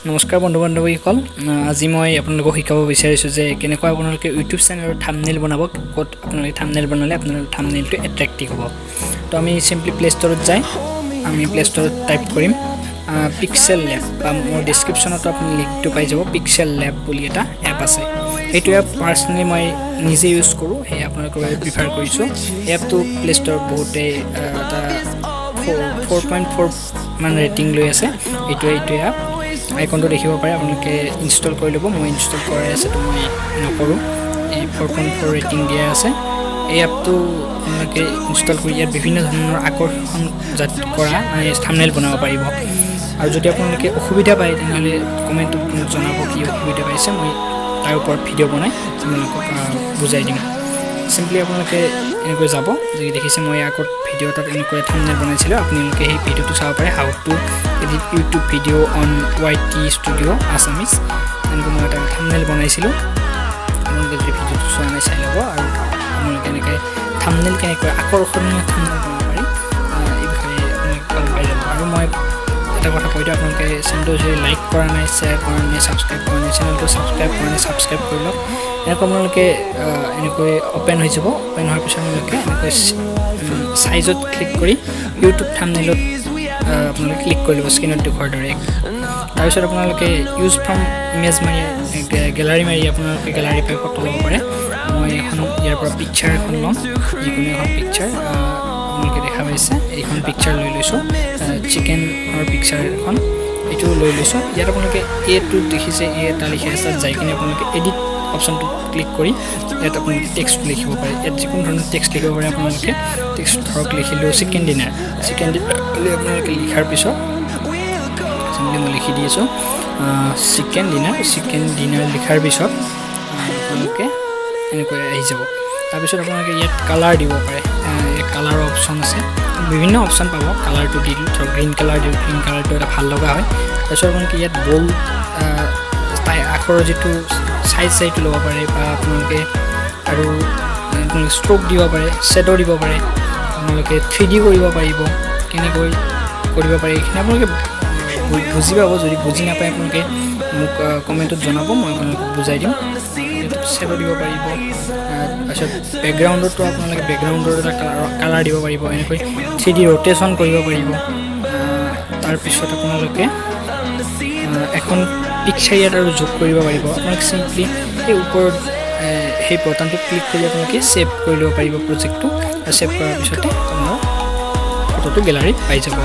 নমস্কাৰ বন্ধু-বান্ধৱীসকল আজি মই আপোনালোকক শিকাব বিচাৰিছো যে কেনেকৈ আপোনালোকে YouTube চেনেলৰ থাম্বনেইল বনাব ক'ত আপোনালোকে থাম্বনেইল বনালে আপোনাৰ থাম্বনেইলটো এট্ৰেক্টিভ হ'ব তো আমি সিম্পলি প্লে ষ্টৰত যাই আমি প্লে ষ্টৰত টাইপ কৰিম PIXELLAB বা মোৰ ডেসক্ৰিপচনত আপুনি লিংকটো পাই যাব PIXELLAB বুলি এটা এপ আছে এইটো এপ পাৰ্সোনালি মই নিজে ইউজ কৰো হে আপোনালোকৰ প্ৰিফাৰ কৰিছো এপটো প্লে ষ্টৰ বহুতে এটা 4.4 মান ৰেটিং লৈ আছে এইটো এপ আইকনটো দেখিব পাৰে আপোনালোকে ইনষ্টল কৰি ল'ব মই ইনষ্টল কৰি আছে তো মই নকৰো এই 4.4 ৰেটিং দিয়া আছে এই এপটো আপোনালোকে ইনষ্টল কৰি ইয়াত বিভিন্ন ধৰণৰ আকৰ্ষণ জাত কৰা মানে থাম্বনেইল বনাব পাৰিব আৰু যদি আপোনালোকে অসুবিধা পায় তেনহলে কমেন্টত জনাব কি অসুবিধা পাইছে মই তাৰ ওপৰত ভিডিও বনাই আপোনালোকক বুজাই দিম সিম্পলি আপোনালোকে এনেকৈ যাব যে দেখিছে মই আগত ভিডিও তাত এনেকৈ থাম্বনেইল বনাইছিলো আপোনালোকে এই ভিডিওটো চাব পাৰে how to edit YouTube video on YT studio Assamese এনেকৈ মই এটা থাম্বনেইল বনাইছিলো আপোনালোকে যদি ভিডিওটো চোৱা নাই চাই ল'ব আৰু আপোনালোকে এনেকৈ থাম্বনেইল কেনেকৈ আকৰ্ষণীয় থাম্বনেইল বনাব পাৰি এই বিষয়ে আপোনালোকে গম পাই যাব আৰু মই এটা কথা কৈ দিওঁ আপোনালোকে চেনেলটো যদি লাইক কৰা নাই শ্বেয়াৰ কৰা নাই সাবস্ক্ৰাইব কৰা নাই চেনেলটো সাবস্ক্ৰাইব কৰা নাই সাবস্ক্ৰাইব কৰি লওক এনেকৈ আপোনালোকে এনেকৈ ওপেন হৈ যাব ওপেন হোৱাৰ পিছত আপোনালোকে এনেকৈ সাইজত ক্লিক কৰি YouTube থাম্বনেইলত আপোনালোকে ক্লিক কৰি ল'ব স্ক্ৰীনত দেখুৱাৰ দৰে তাৰপিছত আপোনালোকে ইউজ ফ্ৰম ইমেজ মাৰি গেলাৰী মাৰি আপোনালোকে গেলাৰী পাই ফটো ল'ব পাৰে মই এখন ইয়াৰ পৰা পিকচাৰ এখন ল'ম যিকোনো এখন পিকচাৰ আপোনালোকে দেখা পাইছে এইখন পিকচাৰ লৈ লৈছো চিকেনৰ পিকচাৰ এখন এইটো লৈ লৈছো ইয়াত আপোনালোকে এটো দেখিছে এ এটা লিখা আছে যাই কিনে আপোনালোকে এডিট অপশনটো ক্লিক কৰি ইয়াত আপোনালোকে টেক্সট লিখিব পাৰে ইয়াত যিকোনো ধৰণৰ টেক্সট লিখিব পাৰে আপোনালোকে টেক্সট ধৰক লিখিলো চিকেন ডিনাৰ আপোনালোকে লিখাৰ পিছত সিম্পলি মই লিখি দিছো চিকেন ডিনাৰ লিখাৰ পিছত আপোনালোকে এনেকৈ আহি যাব তাৰপিছত আপোনালোকে ইয়াত কালাৰ দিব পাৰে কালাৰ অপশন আছে বিভিন্ন অপশন পাব কালাৰটো দিলো ধৰ গ্ৰীন কালাৰ দিও গ্ৰীন কালাৰটো এটা ভাল লগা হয় তাৰপিছত আপোনালোকে ইয়াত বোল্ড আখৰৰ যেটো সাইজ সাইটো ল'ব পাৰে বা আপোনালোকে আৰু ষ্ট্ৰোক দিব পাৰে শ্যাডো দিব পাৰে আপোনালোকে 3D কৰিব পাৰিব কেনেকৈ কৰিব পাৰে এইখিনি আপোনালোকে বুজি পাব যদি বুজি নাপায় আপোনালোকে মোক কমেন্টত জনাব মই আপোনালোকক বুজাই দিম শ্যাডো দিব পাৰিব তাৰপিছত বেকগ্ৰাউণ্ডটো আপোনালোকে বেকগ্ৰাউণ্ডৰ এটা কালাৰ দিব পাৰিব এনেকৈ 3D ৰোটেশন কৰিব পাৰিব তাৰ পিছত আপোনালোকে এখন পিকচাৰ ইয়াত আৰু যোগ কৰিব পাৰিব আপোনালোকে সিম্পলি এই ওপৰত সেই বটনটো ক্লিক কৰি আপোনালোকে সেভ কৰি ল'ব পাৰিব প্ৰজেক্টটো আৰু সেভ কৰাৰ পিছতে আপোনাৰ ফটোটো গেলাৰীত পাই যাব